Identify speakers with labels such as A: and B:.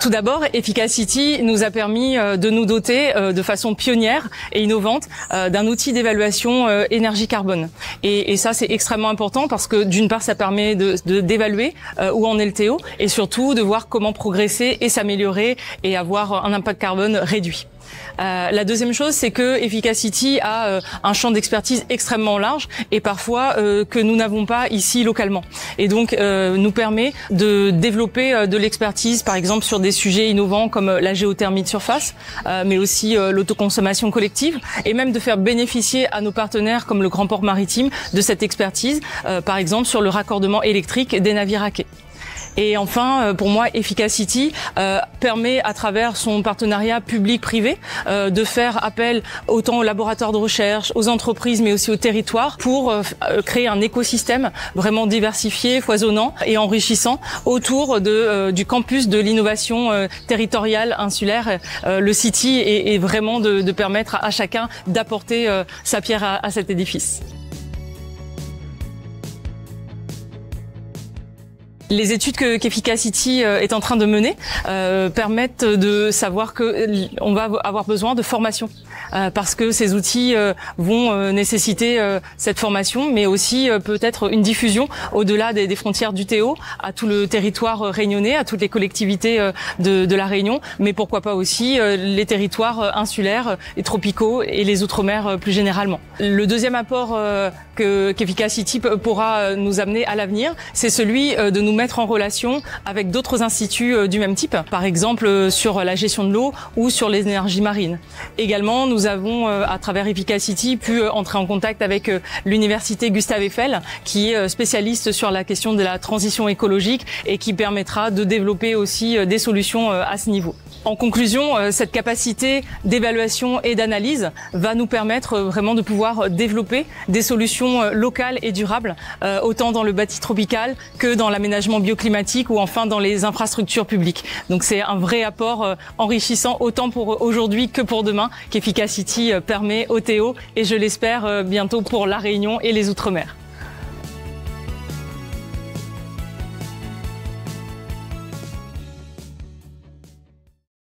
A: Tout d'abord, Efficacity nous a permis de nous doter de façon pionnière et innovante d'un outil d'évaluation énergie-carbone. Et ça, c'est extrêmement important parce que d'une part, ça permet d'évaluer où en est le TO et surtout de voir comment progresser et s'améliorer et avoir un impact carbone réduit. La deuxième chose, c'est que Efficacity a un champ d'expertise extrêmement large et parfois que nous n'avons pas ici localement. Et donc nous permet de développer de l'expertise, par exemple sur des sujets innovants comme la géothermie de surface, mais aussi l'autoconsommation collective, et même de faire bénéficier à nos partenaires comme le Grand Port Maritime de cette expertise, par exemple sur le raccordement électrique des navires à quai. Et enfin, pour moi, Efficacity permet, à travers son partenariat public-privé, de faire appel autant aux laboratoires de recherche, aux entreprises, mais aussi aux territoires, pour créer un écosystème vraiment diversifié, foisonnant et enrichissant autour du campus de l'innovation territoriale insulaire, le City, et vraiment de permettre à chacun d'apporter sa pierre à cet édifice. Les études qu'Efficacity est en train de mener permettent de savoir qu'on va avoir besoin de formation parce que ces outils vont nécessiter cette formation, mais aussi peut-être une diffusion au-delà des frontières du TO à tout le territoire réunionnais, à toutes les collectivités de la Réunion, mais pourquoi pas aussi les territoires insulaires et tropicaux et les outre-mer plus généralement. Le deuxième apport qu'Efficacity pourra nous amener à l'avenir, c'est celui de nous mettre en relation avec d'autres instituts du même type, par exemple sur la gestion de l'eau ou sur les énergies marines. Également, nous avons, à travers Efficacity, pu entrer en contact avec l'université Gustave Eiffel, qui est spécialiste sur la question de la transition écologique et qui permettra de développer aussi des solutions à ce niveau. En conclusion, cette capacité d'évaluation et d'analyse va nous permettre vraiment de pouvoir développer des solutions locales et durables, autant dans le bâti tropical que dans l'aménagement bioclimatique ou enfin dans les infrastructures publiques. Donc c'est un vrai apport enrichissant autant pour aujourd'hui que pour demain qu'Efficacity permet au TO et je l'espère bientôt pour la Réunion et les Outre-mer.